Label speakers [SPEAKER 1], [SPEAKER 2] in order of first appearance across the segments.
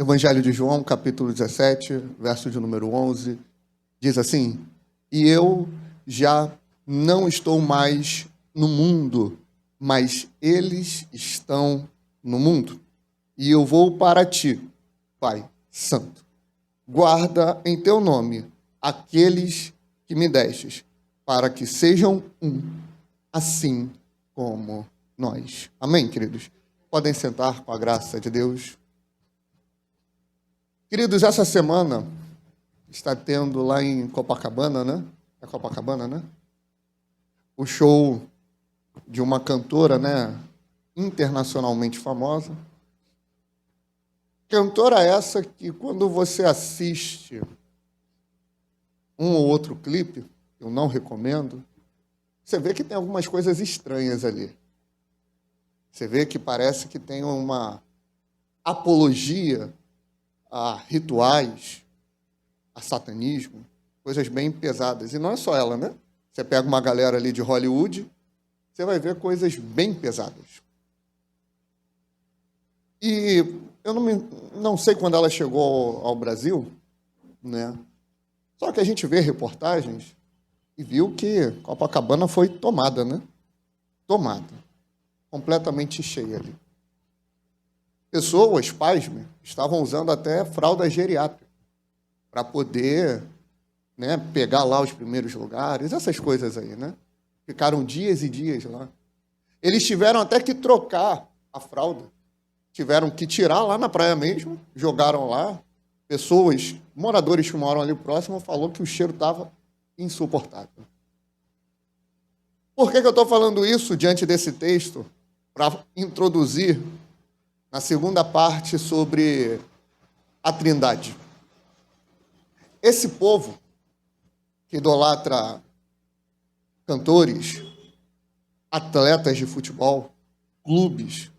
[SPEAKER 1] Evangelho de João, capítulo 17, verso de número 11, diz assim: E eu já não estou mais no mundo, mas eles estão no mundo. E eu vou para ti, Pai Santo. Guarda em teu nome aqueles que me destes, para que sejam um, assim como nós. Amém, queridos? Podem sentar com a graça de Deus. Queridos, essa semana está tendo lá em Copacabana, né? É Copacabana, né? O show de uma cantora, né? Internacionalmente famosa. Cantora essa que, quando você assiste um ou outro clipe, eu não recomendo, você vê que tem algumas coisas estranhas ali. Você vê que parece que tem uma apologia a rituais, a satanismo, coisas bem pesadas. E não é só ela, né? Você pega uma galera ali de Hollywood, você vai ver coisas bem pesadas. E eu não sei quando ela chegou ao Brasil, né? Só que a gente vê reportagens e viu que Copacabana foi tomada, né? Tomada. Completamente cheia ali. Pessoas, pais, estavam usando até fralda geriátrica para poder, né, pegar lá os primeiros lugares, essas coisas aí, né? Ficaram dias e dias lá. Eles tiveram até que trocar a fralda. Tiveram que tirar lá na praia mesmo, jogaram lá. Pessoas, moradores que moram ali próximo, falou que o cheiro estava insuportável. Por que eu estou falando isso diante desse texto? Para introduzir na segunda parte sobre a Trindade. Esse povo que idolatra cantores, atletas de futebol, clubes,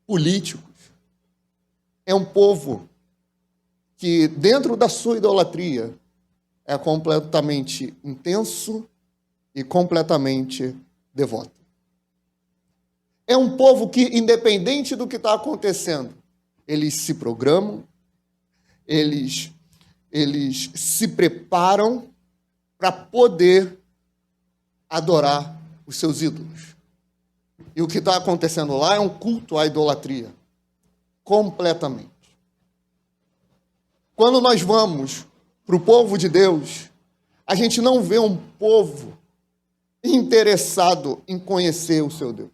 [SPEAKER 1] políticos, é um povo que, dentro da sua idolatria, é completamente intenso e completamente devoto. É um povo que, independente do que está acontecendo, eles se programam, eles se preparam para poder adorar os seus ídolos. E o que está acontecendo lá é um culto à idolatria, completamente. Quando nós vamos para o povo de Deus, a gente não vê um povo interessado em conhecer o seu Deus.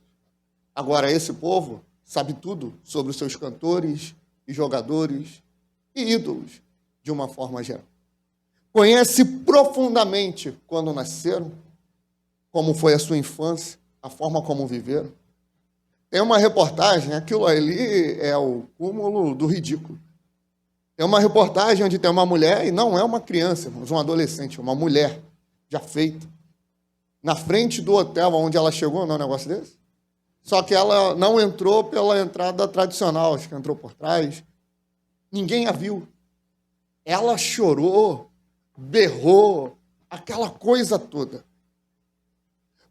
[SPEAKER 1] Agora, esse povo sabe tudo sobre os seus cantores e jogadores e ídolos, de uma forma geral. Conhece profundamente quando nasceram, como foi a sua infância, a forma como viveram. Tem uma reportagem, aquilo ali é o cúmulo do ridículo. Tem uma reportagem onde tem uma mulher, e não é uma criança, mas um adolescente, uma mulher já feita, na frente do hotel onde ela chegou, não é um negócio desse? Só que ela não entrou pela entrada tradicional, acho que entrou por trás. Ninguém a viu. Ela chorou, berrou, aquela coisa toda.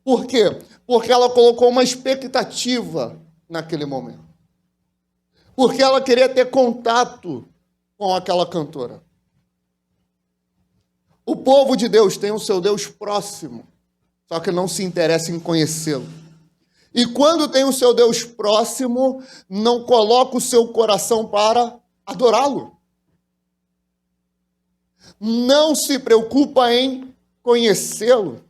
[SPEAKER 1] Por quê? Porque ela colocou uma expectativa naquele momento. Porque ela queria ter contato com aquela cantora. O povo de Deus tem o seu Deus próximo, só que não se interessa em conhecê-lo. E quando tem o seu Deus próximo, não coloca o seu coração para adorá-lo. Não se preocupa em conhecê-lo.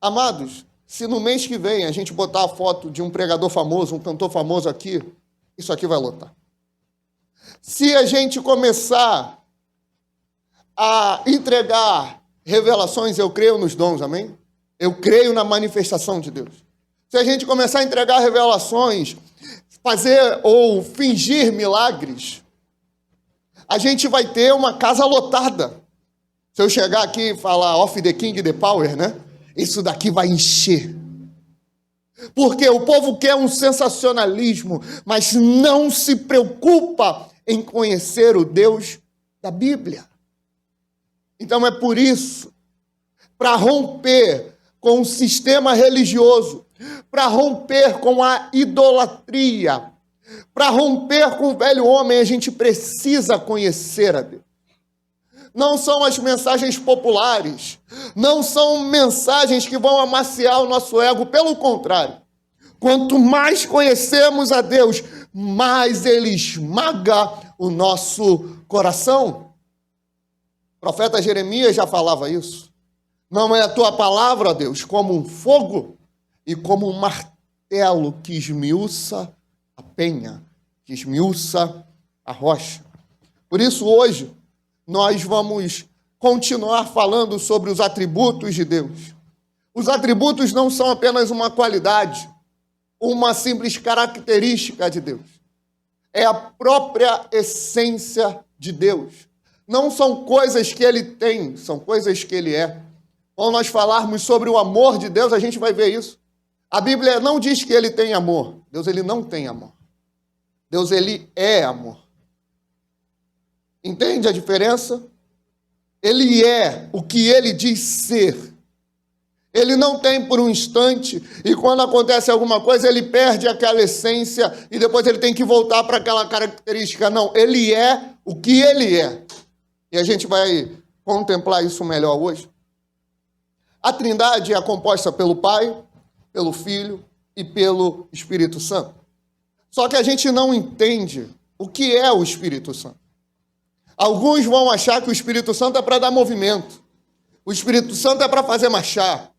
[SPEAKER 1] Amados, se no mês que vem a gente botar a foto de um pregador famoso, um cantor famoso aqui, isso aqui vai lotar. Se a gente começar a entregar revelações, eu creio nos dons, amém? Eu creio na manifestação de Deus. Se a gente começar a entregar revelações, fazer ou fingir milagres, a gente vai ter uma casa lotada. Se eu chegar aqui e falar off the king, the power, né? Isso daqui vai encher. Porque o povo quer um sensacionalismo, mas não se preocupa em conhecer o Deus da Bíblia. Então é por isso, para romper com o sistema religioso, para romper com a idolatria, Para romper com o velho homem, a gente precisa conhecer a Deus. Não são as mensagens populares, não são mensagens que vão amaciar o nosso ego, pelo contrário. Quanto mais conhecemos a Deus, mais Ele esmaga o nosso coração. O profeta Jeremias já falava isso. Não é a tua palavra, ó Deus, como um fogo e como um martelo que esmiuça a penha, que esmiuça a rocha. Por isso, hoje, nós vamos continuar falando sobre os atributos de Deus. Os atributos não são apenas uma qualidade, uma simples característica de Deus. É a própria essência de Deus. Não são coisas que Ele tem, são coisas que Ele é. Quando nós falarmos sobre o amor de Deus, a gente vai ver isso. A Bíblia não diz que Ele tem amor. Deus, Ele não tem amor. Deus, Ele é amor. Entende a diferença? Ele é o que Ele diz ser. Ele não tem por um instante, e quando acontece alguma coisa, ele perde aquela essência, e depois ele tem que voltar para aquela característica. Não, ele é o que ele é. E a gente vai contemplar isso melhor hoje. A Trindade é composta pelo Pai, pelo Filho e pelo Espírito Santo. Só que a gente não entende o que é o Espírito Santo. Alguns vão achar que o Espírito Santo é para dar movimento. O Espírito Santo é para fazer marchar.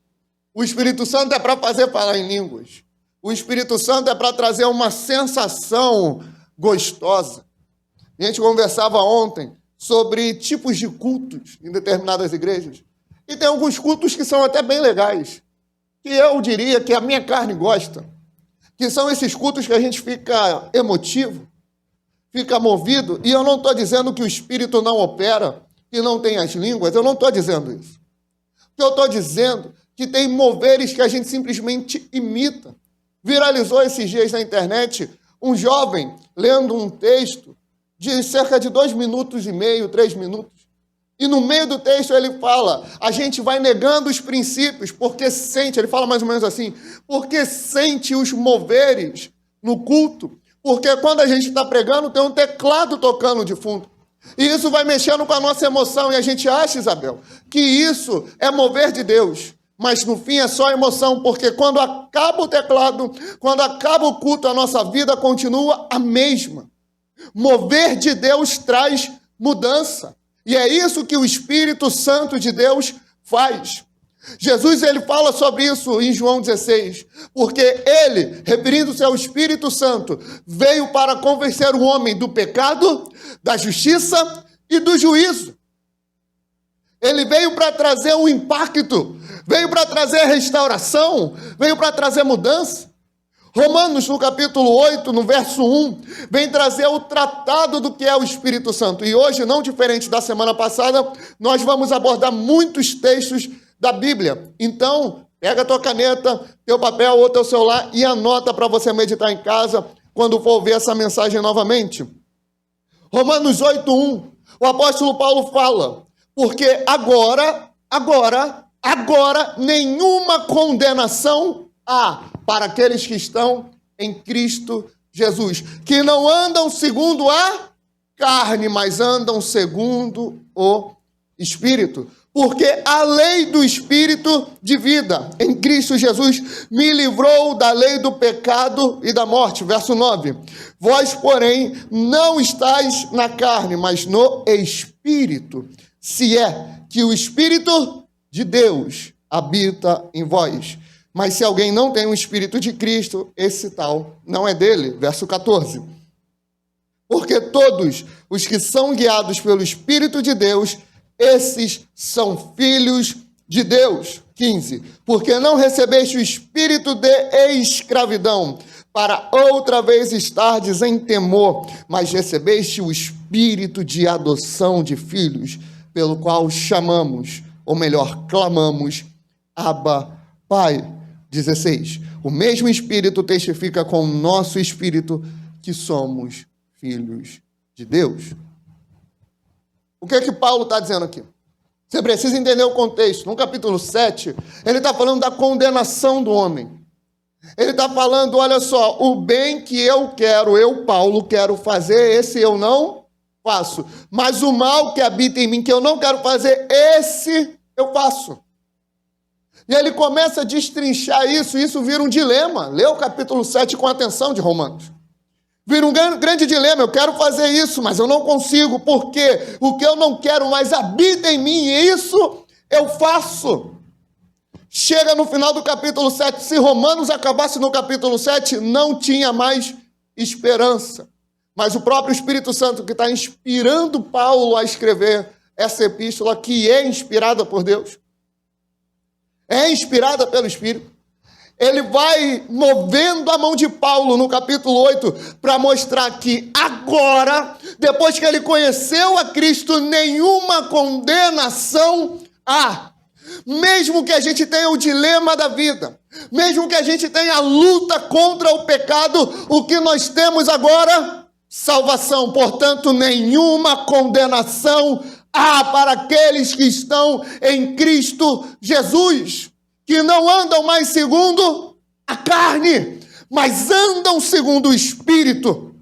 [SPEAKER 1] O Espírito Santo é para fazer falar em línguas. O Espírito Santo é para trazer uma sensação gostosa. A gente conversava ontem sobre tipos de cultos em determinadas igrejas. E tem alguns cultos que são até bem legais, que eu diria que a minha carne gosta, que são esses cultos que a gente fica emotivo, fica movido, e eu não estou dizendo que o Espírito não opera, que não tem as línguas, eu não estou dizendo isso. O que eu estou dizendo que tem moveres que a gente simplesmente imita. Viralizou esses dias na internet um jovem lendo um texto de cerca de 2 minutos e meio, 3 minutos. E no meio do texto ele fala, a gente vai negando os princípios, porque sente, ele fala mais ou menos assim, porque sente os moveres no culto. Porque quando a gente está pregando, tem um teclado tocando de fundo. E isso vai mexendo com a nossa emoção. E a gente acha, Isabel, que isso é mover de Deus. Mas no fim é só emoção, porque quando acaba o teclado, quando acaba o culto, a nossa vida continua a mesma. Mover de Deus traz mudança. E é isso que o Espírito Santo de Deus faz. Jesus, ele fala sobre isso em João 16, porque ele, referindo-se ao Espírito Santo, veio para convencer o homem do pecado, da justiça e do juízo. Ele veio para trazer um impacto, veio para trazer restauração, veio para trazer mudança. Romanos, no capítulo 8, no verso 1, vem trazer o tratado do que é o Espírito Santo. E hoje, não diferente da semana passada, nós vamos abordar muitos textos da Bíblia. Então, pega a tua caneta, teu papel ou teu celular e anota para você meditar em casa quando for ouvir essa mensagem novamente. Romanos 8, 1, o apóstolo Paulo fala, porque agora, nenhuma condenação há para aqueles que estão em Cristo Jesus, que não andam segundo a carne, mas andam segundo o Espírito. Porque a lei do Espírito de vida em Cristo Jesus me livrou da lei do pecado e da morte. Verso 9. Vós, porém, não estáis na carne, mas no Espírito, se é que o Espírito de Deus habita em vós. Mas se alguém não tem o Espírito de Cristo, esse tal não é dele. Verso 14. Porque todos os que são guiados pelo Espírito de Deus, esses são filhos de Deus. 15. Porque não recebeste o espírito de escravidão, para outra vez estardes em temor, mas recebeste o espírito de adoção de filhos, pelo qual chamamos, ou melhor, clamamos, Abba, Pai. 16. O mesmo Espírito testifica com o nosso espírito que somos filhos de Deus. O que é que Paulo está dizendo aqui? Você precisa entender o contexto. No capítulo 7, ele está falando da condenação do homem. Ele está falando, olha só, o bem que eu quero, eu, Paulo, quero fazer, esse eu não faço. Mas o mal que habita em mim, que eu não quero fazer, esse eu faço. E ele começa a destrinchar isso, e isso vira um dilema. Lê o capítulo 7 com atenção de Romanos. Vira um grande dilema, eu quero fazer isso, mas eu não consigo, porque o que eu não quero mais habita em mim, e isso eu faço. Chega no final do capítulo 7, se Romanos acabasse no capítulo 7, não tinha mais esperança. Mas o próprio Espírito Santo, que está inspirando Paulo a escrever essa epístola, que é inspirada por Deus, é inspirada pelo Espírito, ele vai movendo a mão de Paulo no capítulo 8 para mostrar que agora, depois que ele conheceu a Cristo, nenhuma condenação há. Mesmo que a gente tenha o dilema da vida, mesmo que a gente tenha a luta contra o pecado, o que nós temos agora? Salvação. Portanto, nenhuma condenação há para aqueles que estão em Cristo Jesus, que não andam mais segundo a carne, mas andam segundo o Espírito.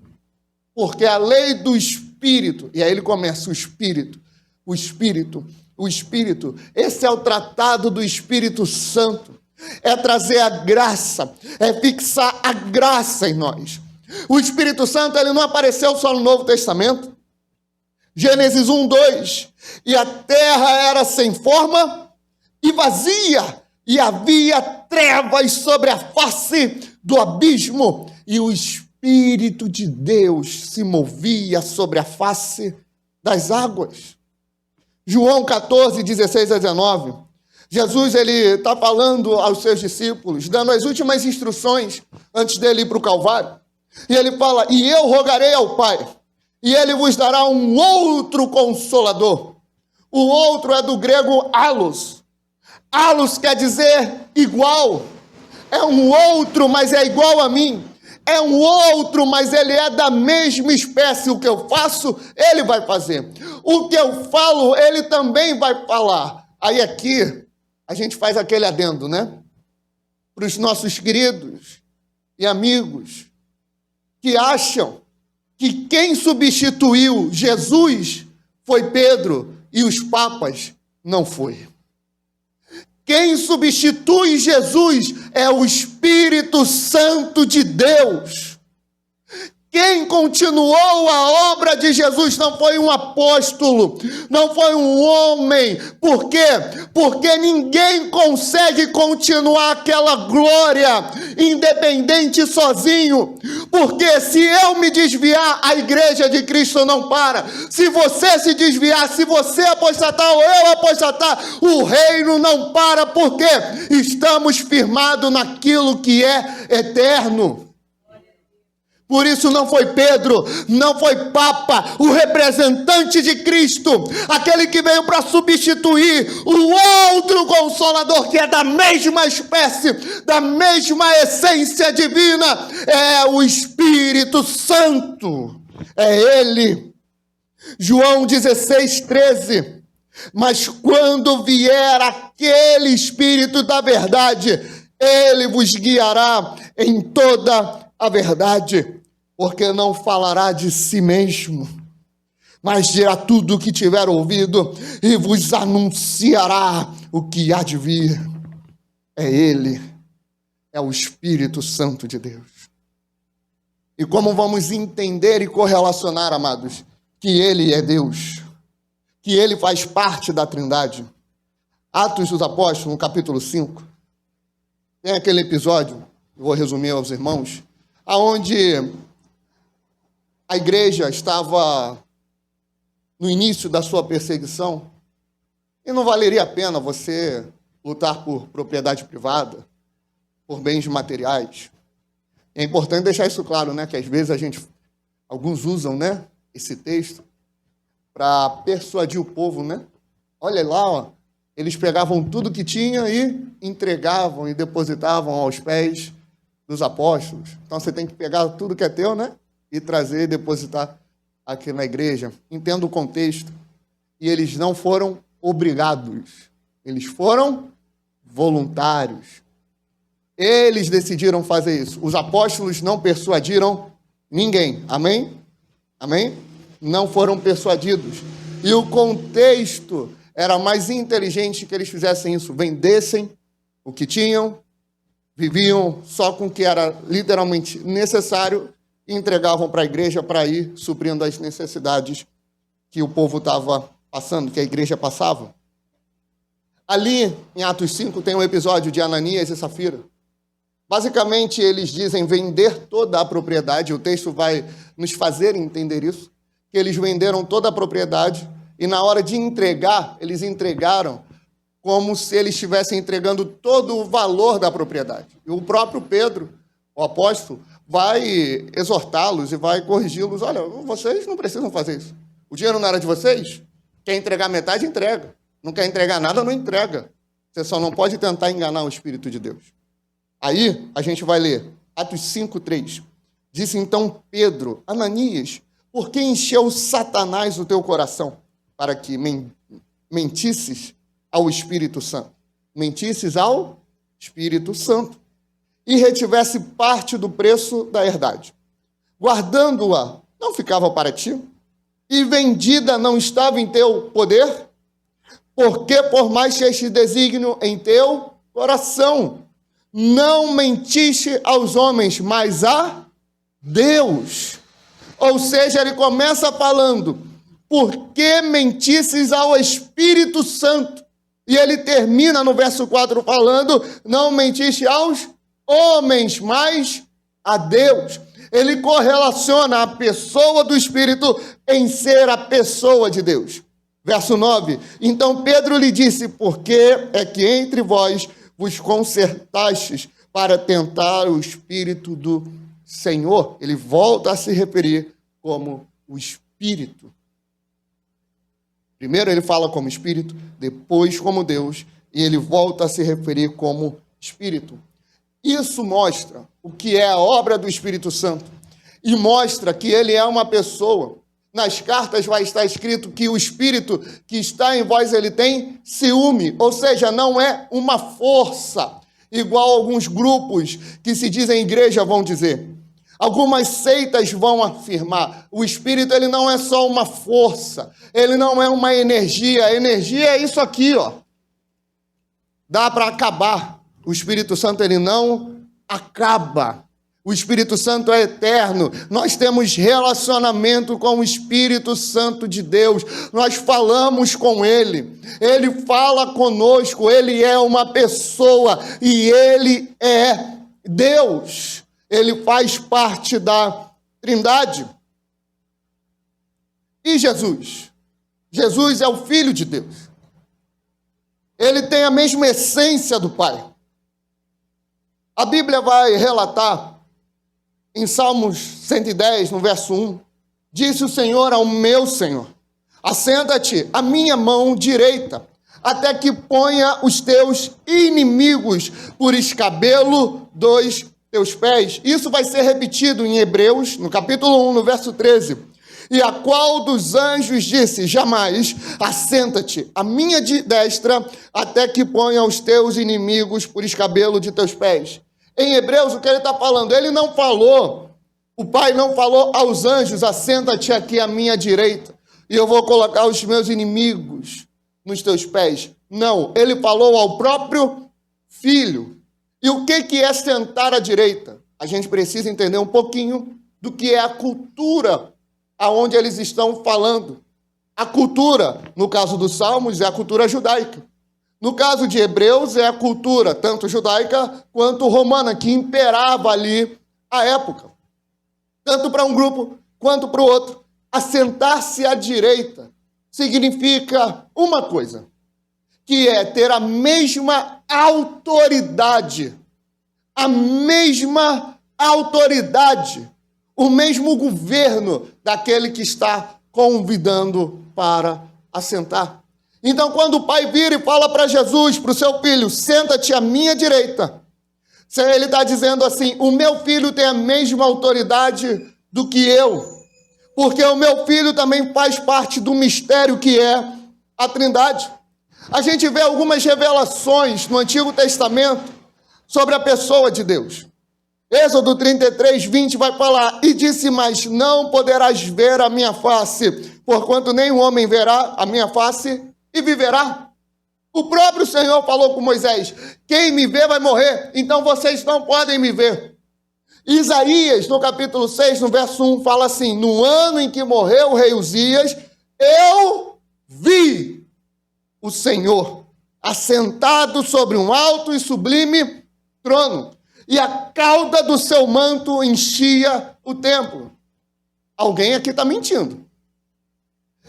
[SPEAKER 1] Porque a lei do Espírito, e aí ele começa o Espírito, esse é o tratado do Espírito Santo, é trazer a graça, é fixar a graça em nós. O Espírito Santo, ele não apareceu só no Novo Testamento. Gênesis 1, 2, e a terra era sem forma e vazia, e havia trevas sobre a face do abismo, e o Espírito de Deus se movia sobre a face das águas. João 14, 16 a 19, Jesus está falando aos seus discípulos, dando as últimas instruções antes dele ir para o Calvário. E ele fala, e eu rogarei ao Pai, e ele vos dará um outro consolador. O outro é do grego alos. Alos quer dizer igual. É um outro, mas é igual a mim. É um outro, mas ele é da mesma espécie. O que eu faço, ele vai fazer. O que eu falo, ele também vai falar. Aí aqui, a gente faz aquele adendo, né? Para os nossos queridos e amigos que acham que quem substituiu Jesus foi Pedro e os papas não foi. Quem substitui Jesus é o Espírito Santo de Deus. Quem continuou a obra de Jesus não foi um apóstolo, não foi um homem. Por quê? Porque ninguém consegue continuar aquela glória independente sozinho. Porque se eu me desviar, a igreja de Cristo não para. Se você se desviar, se você apostatar ou eu apostatar, o reino não para. Porque estamos firmados naquilo que é eterno. Por isso não foi Pedro, não foi Papa, o representante de Cristo, aquele que veio para substituir o outro Consolador, que é da mesma espécie, da mesma essência divina, é o Espírito Santo, é Ele. João 16, 13, mas quando vier aquele Espírito da verdade, Ele vos guiará em toda a verdade, porque não falará de si mesmo, mas dirá tudo o que tiver ouvido e vos anunciará o que há de vir. É Ele, é o Espírito Santo de Deus. E como vamos entender e correlacionar, amados, que Ele é Deus, que Ele faz parte da Trindade? Atos dos Apóstolos, no capítulo 5, tem aquele episódio, eu vou resumir aos irmãos, onde a igreja estava no início da sua perseguição, e não valeria a pena você lutar por propriedade privada, por bens materiais. É importante deixar isso claro, né? Que às vezes alguns usam, né, esse texto para persuadir o povo, né? Olha lá, ó, eles pegavam tudo que tinha e entregavam e depositavam aos pés dos apóstolos. Então você tem que pegar tudo que é teu, né? E trazer e depositar aqui na igreja. Entenda o contexto. E eles não foram obrigados. Eles foram voluntários. Eles decidiram fazer isso. Os apóstolos não persuadiram ninguém. Amém? Amém? Não foram persuadidos. E o contexto era mais inteligente que eles fizessem isso. Vendessem o que tinham, viviam só com o que era literalmente necessário e entregavam para a igreja para ir suprindo as necessidades que o povo estava passando, que a igreja passava. Ali, em Atos 5, tem um episódio de Ananias e Safira. Basicamente, eles dizem vender toda a propriedade. O texto vai nos fazer entender isso. Que eles venderam toda a propriedade e na hora de entregar, eles entregaram como se eles estivessem entregando todo o valor da propriedade. E o próprio Pedro, o apóstolo, vai exortá-los e vai corrigi-los. Olha, vocês não precisam fazer isso. O dinheiro não era de vocês? Quer entregar metade, entrega. Não quer entregar nada, não entrega. Você só não pode tentar enganar o Espírito de Deus. Aí, a gente vai ler Atos 5:3. Disse então Pedro, Ananias, por que encheu Satanás o teu coração? Para que mentisses ao Espírito Santo. Mentisses ao Espírito Santo. E retivesse parte do preço da herdade. Guardando-a, não ficava para ti? E vendida não estava em teu poder? Porque formaste este desígnio em teu coração. Não mentiste aos homens, mas a Deus. Ou seja, ele começa falando, por que mentisses ao Espírito Santo? E ele termina no verso 4 falando, não mentiste aos homens, mas a Deus. Ele correlaciona a pessoa do Espírito em ser a pessoa de Deus. Verso 9, então Pedro lhe disse, por que é que entre vós vos concertastes para tentar o Espírito do Senhor? Ele volta a se referir como o Espírito. Primeiro ele fala como Espírito, depois como Deus, e ele volta a se referir como Espírito. Isso mostra o que é a obra do Espírito Santo e mostra que ele é uma pessoa. Nas cartas vai estar escrito que o Espírito que está em vós, ele tem ciúme, ou seja, não é uma força, igual alguns grupos que se dizem igreja vão dizer. Algumas seitas vão afirmar, o Espírito ele não é só uma força, ele não é uma energia, a energia é isso aqui, ó. Dá para acabar. O Espírito Santo ele não acaba. O Espírito Santo é eterno, nós temos relacionamento com o Espírito Santo de Deus, nós falamos com Ele, Ele fala conosco, Ele é uma pessoa e Ele é Deus, Ele faz parte da Trindade. E Jesus? Jesus é o Filho de Deus, Ele tem a mesma essência do Pai. A Bíblia vai relatar em Salmos 110, no verso 1, disse o Senhor ao meu Senhor, assenta-te à minha mão direita, até que ponha os teus inimigos por escabelo dos teus pés. Isso vai ser repetido em Hebreus, no capítulo 1, no verso 13. E a qual dos anjos disse, jamais, assenta-te à minha destra, até que ponha os teus inimigos por escabelo de teus pés. Em Hebreus, o que ele está falando? Ele não falou, o Pai não falou aos anjos, assenta-te aqui à minha direita, e eu vou colocar os meus inimigos nos teus pés. Não, ele falou ao próprio Filho. E o que é sentar à direita? A gente precisa entender um pouquinho do que é a cultura aonde eles estão falando. A cultura, no caso dos Salmos, é a cultura judaica. No caso de Hebreus, é a cultura, tanto judaica quanto romana, que imperava ali à época. Tanto para um grupo quanto para o outro. Assentar-se à direita significa uma coisa, que é ter a mesma autoridade, o mesmo governo daquele que está convidando para assentar. Então, quando o Pai vira e fala para Jesus, para o seu filho, senta-te à minha direita, ele está dizendo assim, o meu filho tem a mesma autoridade do que eu, porque o meu filho também faz parte do mistério que é a Trindade. A gente vê algumas revelações no Antigo Testamento sobre a pessoa de Deus. Êxodo 33, 20 vai falar, e disse, mas não poderás ver a minha face, porquanto nenhum homem verá a minha face e viverá. O próprio Senhor falou com Moisés, quem me vê vai morrer, então vocês não podem me ver. Isaías, no capítulo 6, no verso 1, fala assim, no ano em que morreu o rei Uzias, eu vi o Senhor assentado sobre um alto e sublime trono, e a cauda do seu manto enchia o templo. Alguém aqui está mentindo.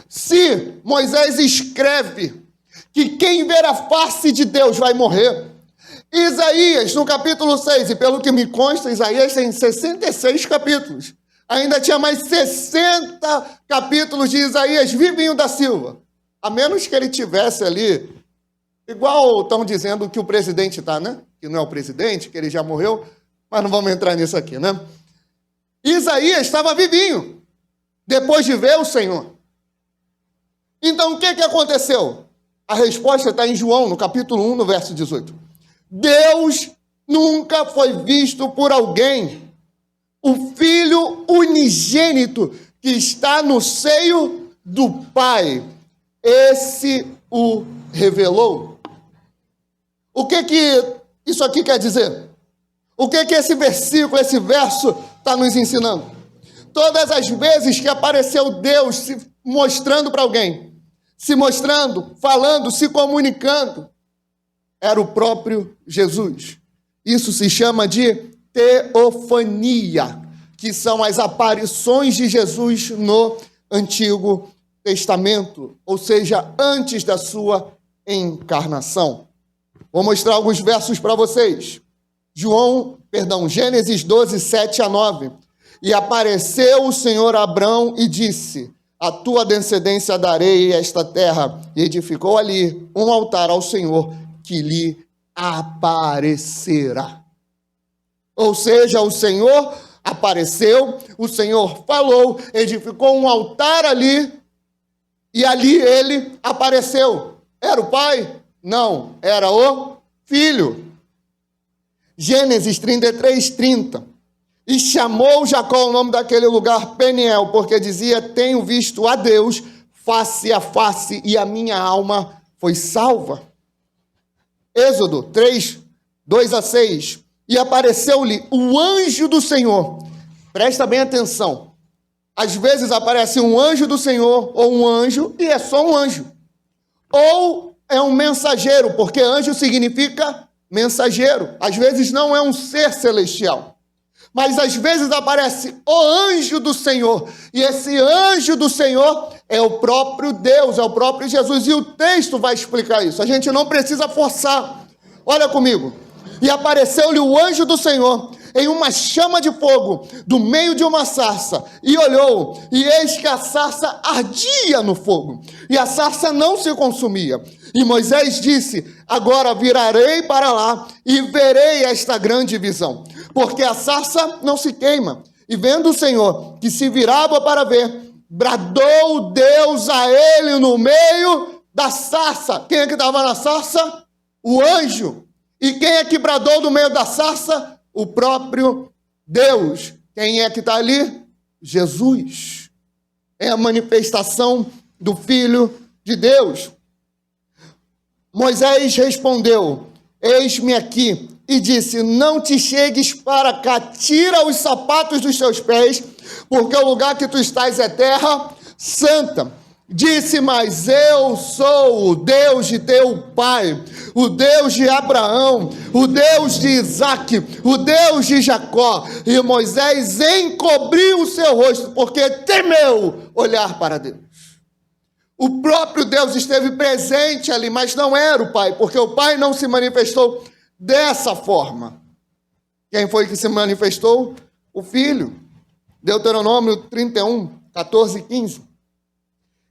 [SPEAKER 1] Se Moisés escreve que quem ver a face de Deus vai morrer, Isaías, no capítulo 6, e pelo que me consta, Isaías tem 66 capítulos. Ainda tinha mais 60 capítulos de Isaías vivinho da Silva. A menos que ele tivesse ali, igual estão dizendo que o presidente está, né? Que não é o presidente, que ele já morreu, mas não vamos entrar nisso aqui, né? Isaías estava vivinho, depois de ver o Senhor. Então, o que aconteceu? A resposta está em João, no capítulo 1, no verso 18. Deus nunca foi visto por alguém. O Filho unigênito que está no seio do Pai, esse o revelou. O que isso aqui quer dizer? O que esse versículo, esse verso está nos ensinando? Todas as vezes que apareceu Deus se mostrando para alguém, se mostrando, falando, se comunicando, era o próprio Jesus. Isso se chama de teofania, que são as aparições de Jesus no Antigo Testamento, ou seja, antes da sua encarnação. Vou mostrar alguns versos para vocês. Gênesis 12, 7 a 9. E apareceu o Senhor a Abrão e disse, a tua descendência darei esta terra. E edificou ali um altar ao Senhor que lhe aparecerá. Ou seja, o Senhor apareceu, o Senhor falou, edificou um altar ali, e ali ele apareceu. Era o Pai? Não, era o Filho. Gênesis 33, 30. E chamou Jacó o nome daquele lugar Peniel, porque dizia, tenho visto a Deus face a face, e a minha alma foi salva. Êxodo 3, 2 a 6. E apareceu-lhe o anjo do Senhor. Presta bem atenção. Às vezes aparece um anjo do Senhor, ou um anjo, e é só um anjo. Ou é um mensageiro, porque anjo significa mensageiro. Às vezes não é um ser celestial. Mas às vezes aparece o anjo do Senhor. E esse anjo do Senhor é o próprio Deus, é o próprio Jesus. E o texto vai explicar isso. A gente não precisa forçar. Olha comigo. E apareceu-lhe o anjo do Senhor em uma chama de fogo, do meio de uma sarça, e olhou, e eis que a sarça ardia no fogo, e a sarça não se consumia. E Moisés disse, agora virarei para lá, e verei esta grande visão, porque a sarça não se queima. E vendo o Senhor, que se virava para ver, bradou Deus a ele no meio da sarça. Quem é que estava na sarça? O anjo. E quem é que bradou no meio da sarça? O próprio Deus. Quem é que está ali? Jesus. É a manifestação do Filho de Deus. Moisés respondeu, eis-me aqui, e disse, não te chegues para cá, tira os sapatos dos teus pés, porque o lugar que tu estás é terra santa. Disse, mas eu sou o Deus de teu pai, o Deus de Abraão, o Deus de Isaque, o Deus de Jacó. E Moisés encobriu o seu rosto, porque temeu olhar para Deus. O próprio Deus esteve presente ali, mas não era o Pai, porque o Pai não se manifestou dessa forma. Quem foi que se manifestou? O Filho. Deuteronômio 31, 14 e 15.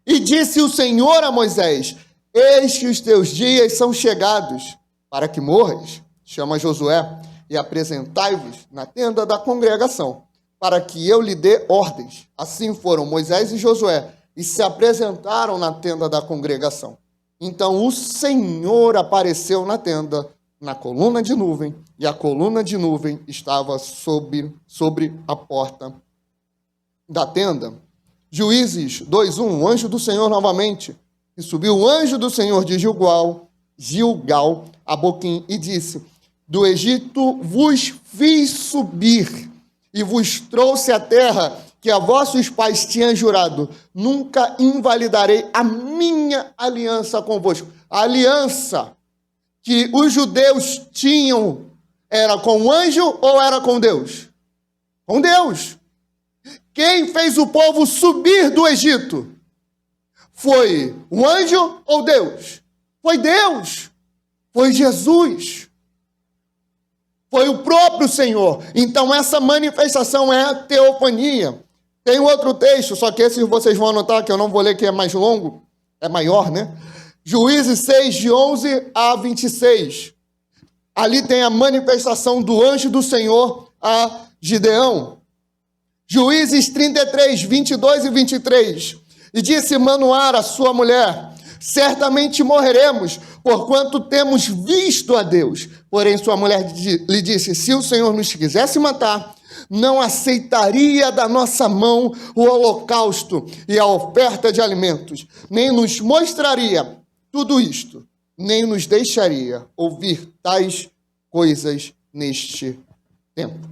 [SPEAKER 1] E disse o Senhor a Moisés, eis que os teus dias são chegados, para que morras. Chama Josué, e apresentai-vos na tenda da congregação, para que eu lhe dê ordens. Assim foram Moisés e Josué, e se apresentaram na tenda da congregação. Então o Senhor apareceu na tenda na coluna de nuvem, e a coluna de nuvem estava sobre a porta da tenda. Juízes 2:1, o anjo do Senhor novamente, e subiu o anjo do Senhor de Gilgal a Boquim, e disse: do Egito vos fiz subir, e vos trouxe a terra que a vossos pais tinham jurado, nunca invalidarei a minha aliança convosco. A aliança que os judeus tinham era com o anjo ou era com Deus? Com Deus. Quem fez o povo subir do Egito? Foi o anjo ou Deus? Foi Deus. Foi Jesus. Foi o próprio Senhor. Então essa manifestação é a teofania. Tem outro texto, só que esse vocês vão anotar, que eu não vou ler, que é mais longo, é maior, né? Juízes 6, de 11 a 26. Ali tem a manifestação do anjo do Senhor a Gideão. Juízes 33, 22 e 23. E disse Manoar a sua mulher: certamente morreremos, porquanto temos visto a Deus. Porém sua mulher lhe disse: se o Senhor nos quisesse matar, não aceitaria da nossa mão o holocausto e a oferta de alimentos, nem nos mostraria tudo isto, nem nos deixaria ouvir tais coisas neste tempo.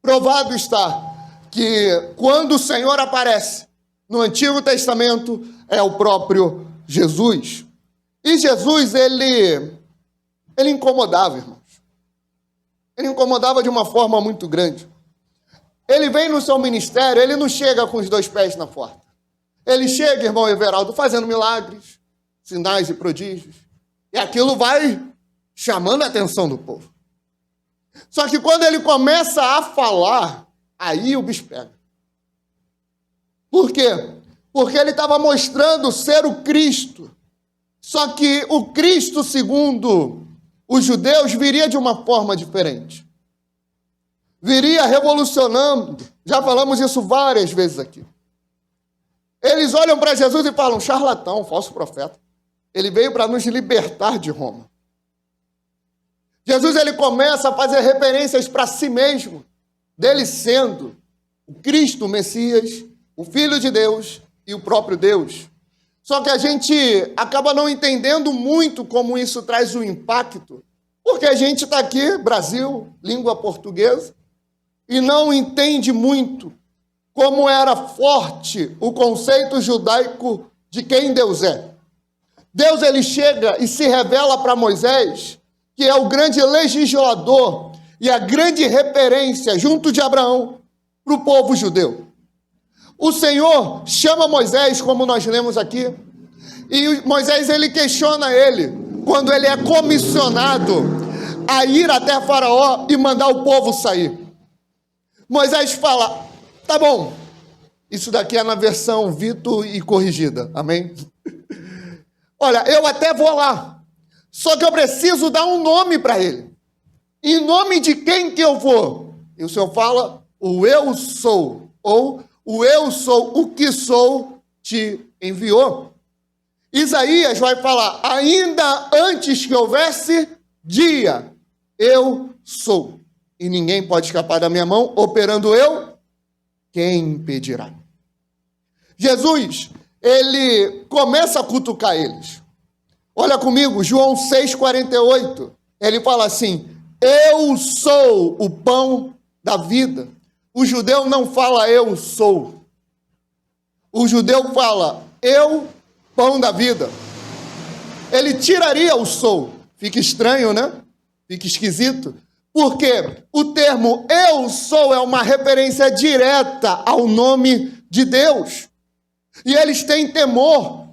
[SPEAKER 1] Provado está que quando o Senhor aparece no Antigo Testamento, é o próprio Jesus. E Jesus, ele incomodava, irmãos. Ele incomodava de uma forma muito grande. Ele vem no seu ministério, ele não chega com os 2 pés na porta. Ele chega, irmão Everaldo, fazendo milagres, sinais e prodígios. E aquilo vai chamando a atenção do povo. Só que quando ele começa a falar, aí o bicho pega. Por quê? Porque ele estava mostrando ser o Cristo. Só que o Cristo, segundo os judeus, viria de uma forma diferente. Viria revolucionando. Já falamos isso várias vezes aqui. Eles olham para Jesus e falam: charlatão, falso profeta. Ele veio para nos libertar de Roma. Jesus, ele começa a fazer referências para si mesmo, dele sendo o Cristo, o Messias, o Filho de Deus e o próprio Deus. Só que a gente acaba não entendendo muito como isso traz um impacto, porque a gente está aqui, Brasil, língua portuguesa, e não entende muito como era forte o conceito judaico de quem Deus é. Deus, ele chega e se revela para Moisés, que é o grande legislador e a grande referência, junto de Abraão, para o povo judeu. O Senhor chama Moisés, como nós lemos aqui, e Moisés, ele questiona ele, quando ele é comissionado a ir até Faraó e mandar o povo sair. Moisés fala: tá bom, isso daqui é na versão Vito e corrigida, amém? Olha, eu até vou lá, só que eu preciso dar um nome para ele. Em nome de quem que eu vou? E o Senhor fala: o eu sou, ou o eu sou o que sou te enviou. Isaías vai falar: ainda antes que houvesse dia, eu sou. E ninguém pode escapar da minha mão, operando eu, quem impedirá? Jesus, ele começa a cutucar eles. Olha comigo, João 6,48. Ele fala assim: eu sou o pão da vida. O judeu não fala eu sou. O judeu fala eu, pão da vida. Ele tiraria o sou. Fica estranho, né? Fica esquisito. Porque o termo eu sou é uma referência direta ao nome de Deus. E eles têm temor.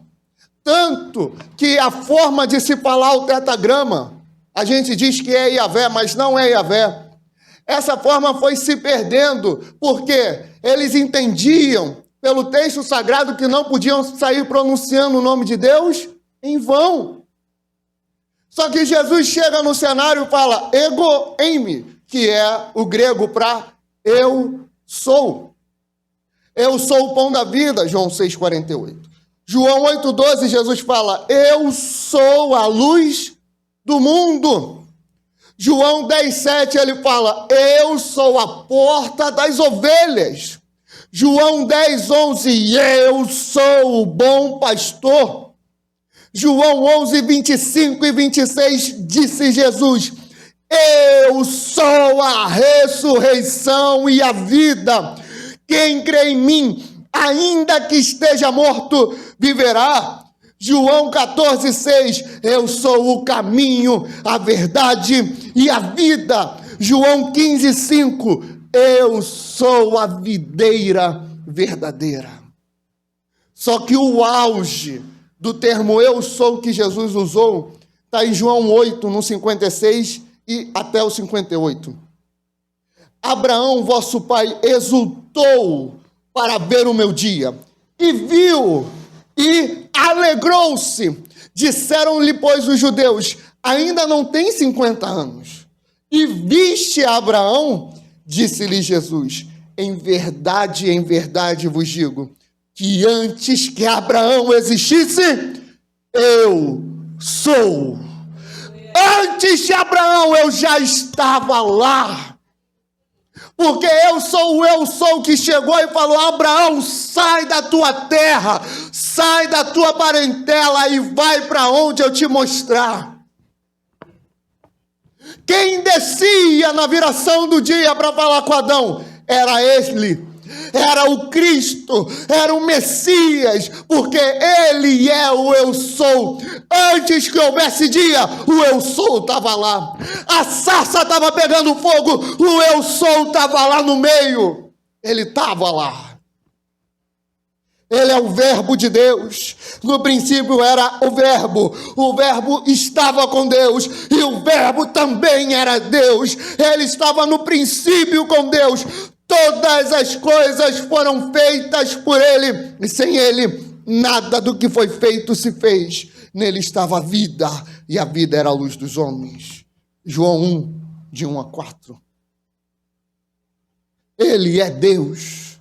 [SPEAKER 1] Tanto que a forma de se falar o tetragrama, a gente diz que é Yahvé, mas não é Yahvé. Essa forma foi se perdendo, porque eles entendiam, pelo texto sagrado, que não podiam sair pronunciando o nome de Deus em vão. Só que Jesus chega no cenário e fala ego eimi, que é o grego para eu sou. Eu sou o pão da vida, João 6,48. João 8,12, Jesus fala: eu sou a luz do mundo. João 10,7, ele fala, eu sou a porta das ovelhas. João 10,11, eu sou o bom pastor. João 11:25 e 26, disse Jesus, eu sou a ressurreição e a vida. Quem crê em mim, ainda que esteja morto, viverá. João 14,6, eu sou o caminho, a verdade e a vida. João 15,5, eu sou a videira verdadeira. Só que o auge do termo eu sou que Jesus usou está em João 8, no 56 e até o 58. Abraão, vosso pai, exultou para ver o meu dia, e viu, e alegrou-se. Disseram-lhe, pois, os judeus, ainda não tem 50 anos. E viste Abraão? Disse-lhe Jesus, em verdade vos digo, que antes que Abraão existisse, eu sou. Antes de Abraão, eu já estava lá. Porque eu sou que chegou e falou, Abraão, sai da tua terra, sai da tua parentela e vai para onde eu te mostrar. Quem descia na viração do dia para falar com Adão era ele. Era o Cristo, era o Messias, porque ele é o eu sou. Antes que houvesse dia, o eu sou estava lá. A sarça estava pegando fogo, o eu sou estava lá no meio. Ele estava lá. Ele é o verbo de Deus. No princípio era o verbo estava com Deus, e o verbo também era Deus. Ele estava no princípio com Deus. Todas as coisas foram feitas por ele, e sem ele, nada do que foi feito se fez. Nele estava a vida, e a vida era a luz dos homens. João 1, de 1 a 4. Ele é Deus.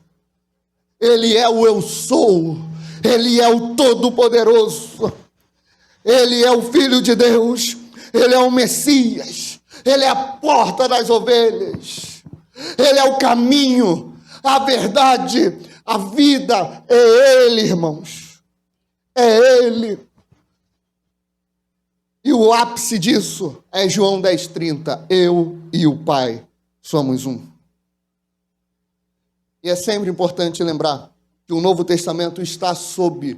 [SPEAKER 1] Ele é o eu sou. Ele é o Todo-Poderoso. Ele é o Filho de Deus. Ele é o Messias. Ele é a porta das ovelhas. Ele é o caminho, a verdade, a vida. É ele, irmãos. É ele. E o ápice disso é João 10,30. Eu e o Pai somos um. E é sempre importante lembrar que o Novo Testamento está sob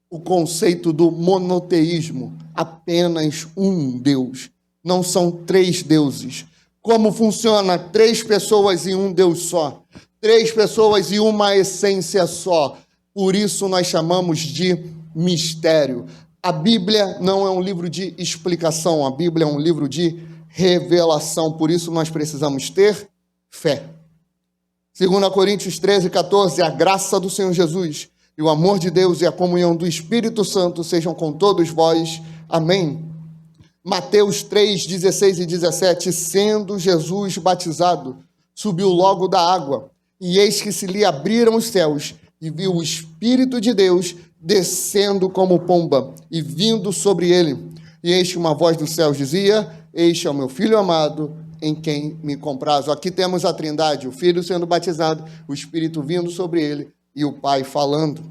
[SPEAKER 1] o conceito do monoteísmo. Apenas um Deus. Não são três deuses. Como funciona 3 pessoas e um Deus só. 3 pessoas e uma essência só. Por isso nós chamamos de mistério. A Bíblia não é um livro de explicação. A Bíblia é um livro de revelação. Por isso nós precisamos ter fé. 2 Coríntios 13:14, a graça do Senhor Jesus e o amor de Deus e a comunhão do Espírito Santo sejam com todos vós. Amém. Mateus 3:16 e 17, sendo Jesus batizado, subiu logo da água, e eis que se lhe abriram os céus, e viu o Espírito de Deus descendo como pomba, e vindo sobre ele. E eis que uma voz do céu dizia, este é o meu Filho amado, em quem me comprazo. Aqui temos a Trindade, o Filho sendo batizado, o Espírito vindo sobre ele, e o Pai falando.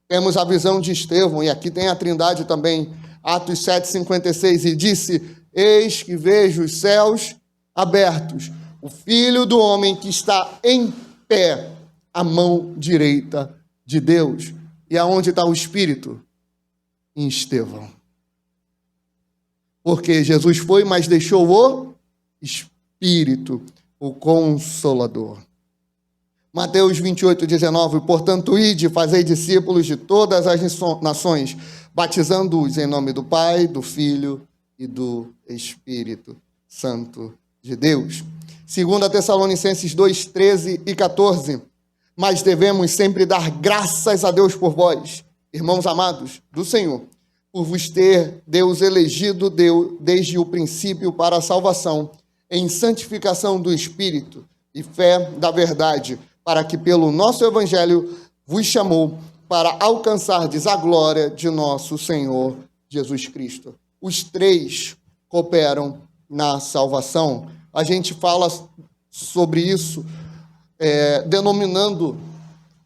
[SPEAKER 1] Temos a visão de Estevão, e aqui tem a Trindade também, Atos 7:56, e disse, eis que vejo os céus abertos, o Filho do homem que está em pé, à mão direita de Deus. E aonde está o Espírito? Em Estevão. Porque Jesus foi, mas deixou o Espírito, o Consolador. Mateus 28:19, portanto, ide, fazei discípulos de todas as nações, batizando-os em nome do Pai, do Filho e do Espírito Santo de Deus. 2 Tessalonicenses 2:13 e 14, mas devemos sempre dar graças a Deus por vós, irmãos amados do Senhor, por vos ter Deus elegido desde o princípio para a salvação, em santificação do Espírito e fé da verdade, para que pelo nosso Evangelho vos chamou para alcançardes a glória de nosso Senhor Jesus Cristo. Os 3 cooperam na salvação. A gente fala sobre isso, denominando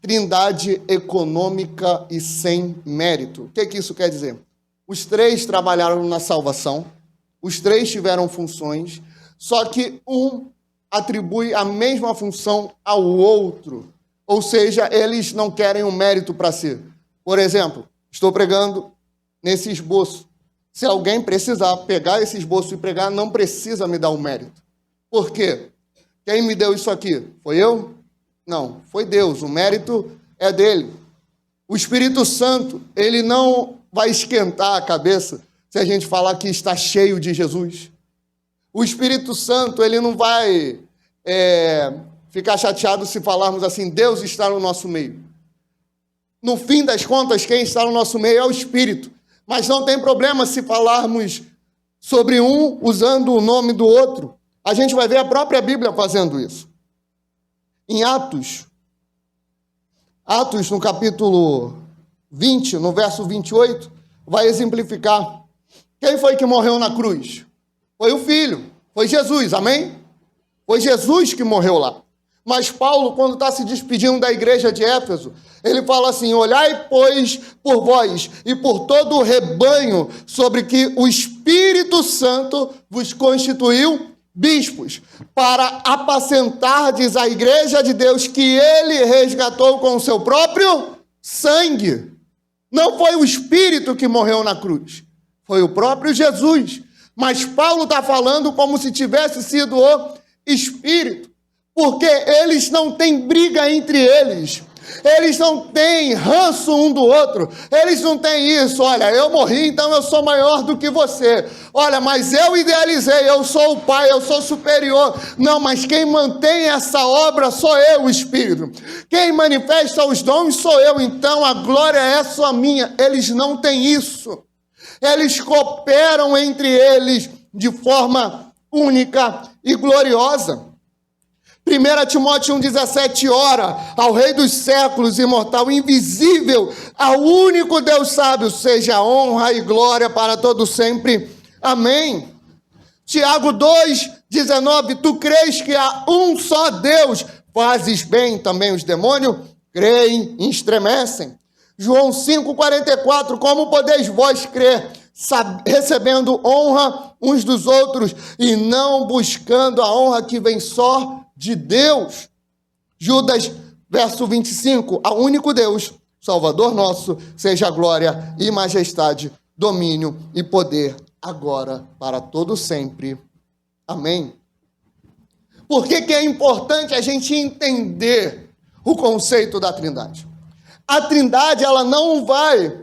[SPEAKER 1] trindade econômica e sem mérito. O que isso quer dizer? Os três trabalharam na salvação, os três tiveram funções, só que um atribui a mesma função ao outro. Ou seja, eles não querem um mérito para si. Por exemplo, estou pregando nesse esboço. Se alguém precisar pegar esse esboço e pregar, não precisa me dar o mérito. Por quê? Quem me deu isso aqui? Foi eu? Não, foi Deus. O mérito é dele. O Espírito Santo, ele não vai esquentar a cabeça se a gente falar que está cheio de Jesus. O Espírito Santo, ele não vai ficar chateado se falarmos assim, Deus está no nosso meio. No fim das contas, quem está no nosso meio é o Espírito. Mas não tem problema se falarmos sobre um usando o nome do outro. A gente vai ver a própria Bíblia fazendo isso. Em Atos, no capítulo 20, no verso 28, vai exemplificar. Quem foi que morreu na cruz? Foi o Filho, foi Jesus, amém? Foi Jesus que morreu lá. Mas Paulo, quando está se despedindo da igreja de Éfeso, ele fala assim, olhai, pois, por vós e por todo o rebanho sobre que o Espírito Santo vos constituiu bispos, para apacentardes a igreja de Deus que ele resgatou com o seu próprio sangue. Não foi o Espírito que morreu na cruz, foi o próprio Jesus. Mas Paulo está falando como se tivesse sido o Espírito, porque eles não têm briga entre eles. Eles não têm ranço um do outro. Eles não têm isso. Olha, eu morri, então eu sou maior do que você. Olha, mas eu idealizei, eu sou o Pai, eu sou superior. Não, mas quem mantém essa obra sou eu, o Espírito. Quem manifesta os dons sou eu, então a glória é só minha. Eles não têm isso. Eles cooperam entre eles de forma única e gloriosa. 1 Timóteo 1,17, ora, ao Rei dos séculos, imortal, invisível, ao único Deus sábio, seja honra e glória para todo sempre. Amém. Tiago 2,19, tu crês que há um só Deus, fazes bem, também os demônios creem e estremecem. João 5,44, como podeis vós crer, recebendo honra uns dos outros e não buscando a honra que vem só de Deus. Judas, verso 25, ao único Deus, Salvador nosso, seja glória e majestade, domínio e poder, agora, para todo sempre. Amém. Por que é importante a gente entender o conceito da Trindade? A Trindade, ela não vai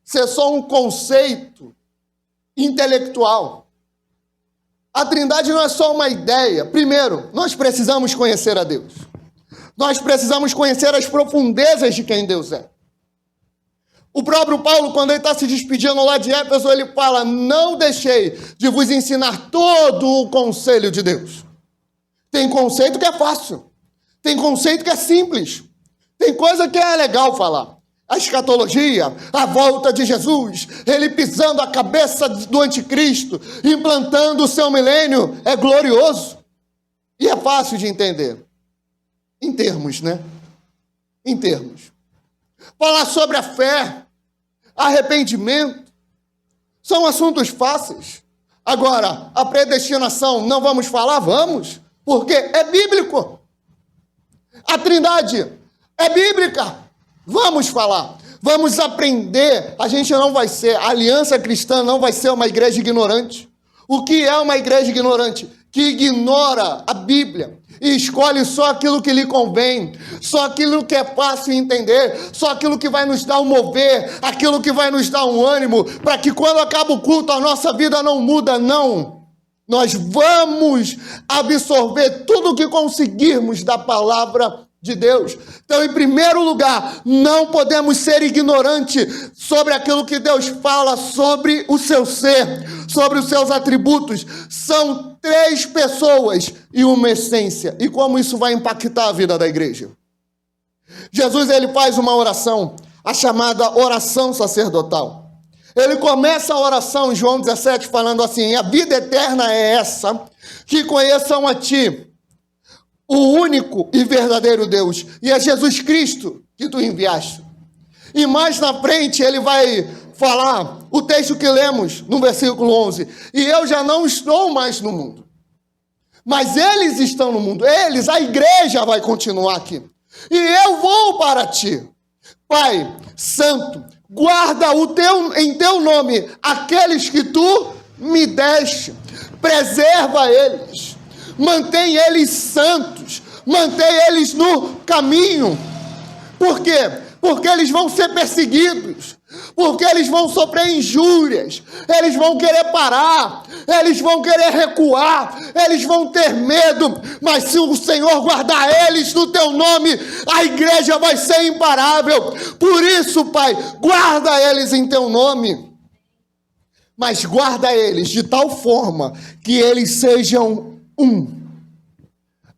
[SPEAKER 1] ser só um conceito intelectual. A Trindade não é só uma ideia. Primeiro, nós precisamos conhecer a Deus. Nós precisamos conhecer as profundezas de quem Deus é. O próprio Paulo, quando ele está se despedindo lá de Éfeso, ele fala, não deixei de vos ensinar todo o conselho de Deus. Tem conceito que é fácil. Tem conceito que é simples. Tem coisa que é legal falar. A escatologia, a volta de Jesus, ele pisando a cabeça do anticristo, implantando o seu milênio, é glorioso. E é fácil de entender. Em termos, né? Em termos. Falar sobre a fé, arrependimento, são assuntos fáceis. Agora, a predestinação, não vamos falar? Vamos. Porque é bíblico. A Trindade é bíblica. Vamos falar, vamos aprender. A gente não vai ser, a Aliança Cristã não vai ser uma igreja ignorante. O que é uma igreja ignorante? Que ignora a Bíblia e escolhe só aquilo que lhe convém, só aquilo que é fácil entender, só aquilo que vai nos dar um mover, aquilo que vai nos dar um ânimo, para que quando acaba o culto a nossa vida não muda, não. Nós vamos absorver tudo o que conseguirmos da palavra de Deus. Então, em primeiro lugar, não podemos ser ignorantes sobre aquilo que Deus fala sobre o seu ser, sobre os seus atributos. São 3 pessoas e uma essência. E como isso vai impactar a vida da igreja? Jesus, ele faz uma oração, a chamada oração sacerdotal. Ele começa a oração em João 17 falando assim: a vida eterna é essa, que conheçam a ti, o único e verdadeiro Deus, e a Jesus Cristo que tu enviaste. E mais na frente ele vai falar o texto que lemos no versículo 11: e eu já não estou mais no mundo, mas eles estão no mundo. Eles, a igreja, vai continuar aqui. E eu vou para ti. Pai santo, guarda em teu nome aqueles que tu me deste. Preserva eles. Mantém eles santos. Mantém eles no caminho. Por quê? Porque eles vão ser perseguidos. Porque eles vão sofrer injúrias, eles vão querer parar, eles vão querer recuar, eles vão ter medo, mas se o Senhor guardar eles no teu nome, a igreja vai ser imparável. Por isso, Pai, guarda eles em teu nome, mas guarda eles de tal forma que eles sejam um,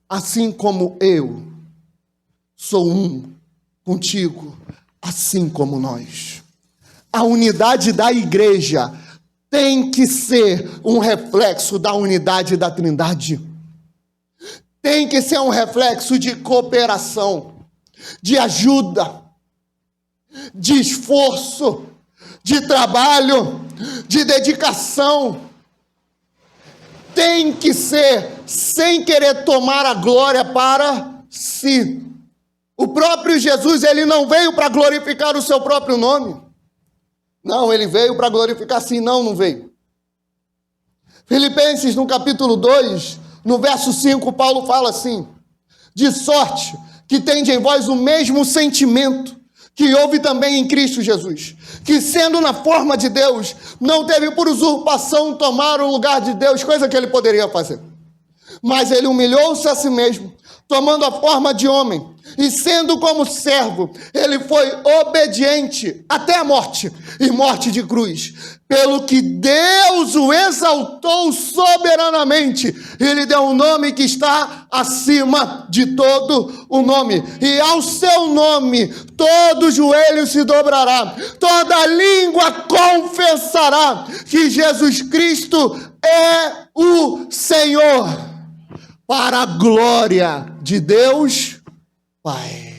[SPEAKER 1] assim como eu sou um contigo, assim como nós. A unidade da igreja tem que ser um reflexo da unidade da Trindade. Tem que ser um reflexo de cooperação, de ajuda, de esforço, de trabalho, de dedicação. Tem que ser sem querer tomar a glória para si. O próprio Jesus, ele não veio para glorificar o seu próprio nome. Não, ele veio para glorificar, sim, não veio. Filipenses, no capítulo 2, no verso 5, Paulo fala assim: de sorte que tende em vós o mesmo sentimento que houve também em Cristo Jesus, que sendo na forma de Deus, não teve por usurpação tomar o lugar de Deus, coisa que ele poderia fazer. Mas ele humilhou-se a si mesmo, tomando a forma de homem, e sendo como servo, ele foi obediente até a morte, e morte de cruz. Pelo que Deus o exaltou soberanamente, e lhe deu um nome que está acima de todo o nome. E ao seu nome, todo joelho se dobrará, toda língua confessará que Jesus Cristo é o Senhor, para a glória de Deus Pai.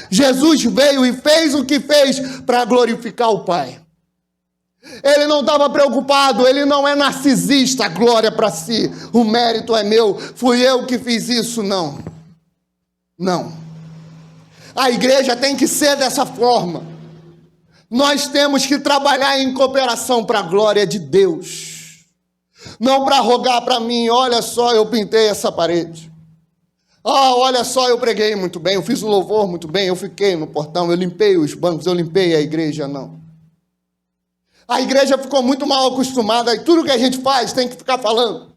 [SPEAKER 1] Jesus veio e fez o que fez para glorificar o Pai. Ele não estava preocupado, ele não é narcisista, glória para si, o mérito é meu, fui eu que fiz isso, não. Não. A igreja tem que ser dessa forma. Nós temos que trabalhar em cooperação para a glória de Deus. Não para rogar para mim: olha só, eu pintei essa parede. Olha só, eu preguei muito bem, eu fiz o louvor muito bem, eu fiquei no portão, eu limpei os bancos, eu limpei a igreja. Não. A igreja ficou muito mal acostumada, e tudo que a gente faz tem que ficar falando.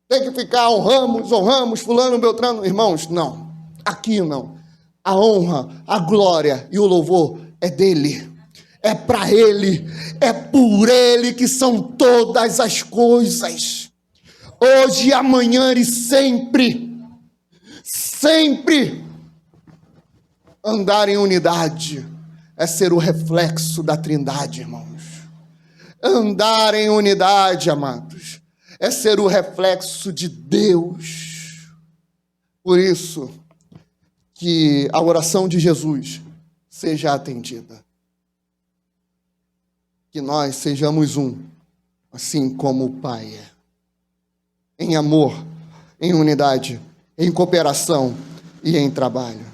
[SPEAKER 1] Tem que ficar honramos, fulano, beltrano. Irmãos, não. Aqui não. A honra, a glória e o louvor é dele. É para ele, é por ele que são todas as coisas. Hoje, amanhã e sempre. Sempre andar em unidade é ser o reflexo da Trindade, irmãos. Andar em unidade, amados, é ser o reflexo de Deus. Por isso que a oração de Jesus seja atendida. Que nós sejamos um, assim como o Pai é. Em amor, em unidade, em cooperação e em trabalho.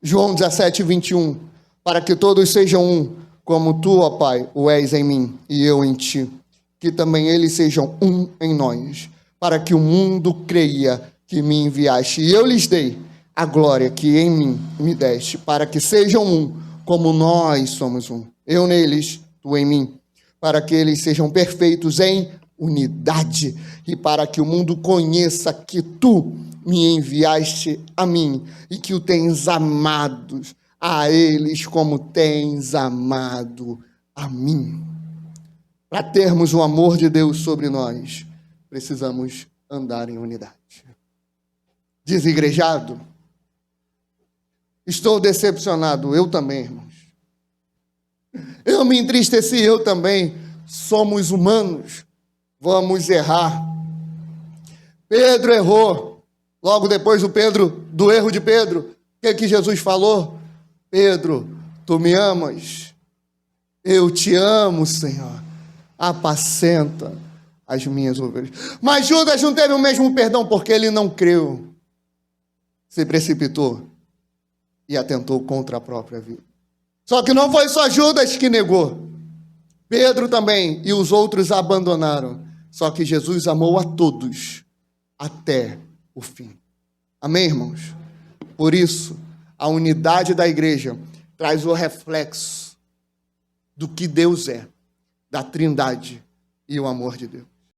[SPEAKER 1] João 17, 21. Para que todos sejam um, como tu, ó Pai, o és em mim e eu em ti. Que também eles sejam um em nós, para que o mundo creia que me enviaste. E eu lhes dei a glória que em mim me deste, para que sejam um, como nós somos um. Eu neles, tu em mim, para que eles sejam perfeitos em unidade, e para que o mundo conheça que tu me enviaste a mim, e que o tens amado a eles como tens amado a mim. Para termos o amor de Deus sobre nós, precisamos andar em unidade. Desigrejado? Estou decepcionado, eu também, irmãos. Eu me entristeci, eu também. Somos humanos, vamos errar. Pedro errou. Logo depois do erro de Pedro, o que que Jesus falou? Pedro, tu me amas? Eu te amo, Senhor. Apacenta as minhas ovelhas. Mas Judas não teve o mesmo perdão porque ele não creu. Se precipitou e atentou contra a própria vida. Só que não foi só Judas que negou. Pedro também e os outros abandonaram. Só que Jesus amou a todos até o fim. Amém, irmãos? Por isso, a unidade da igreja traz o reflexo do que Deus é, da Trindade e o amor de Deus.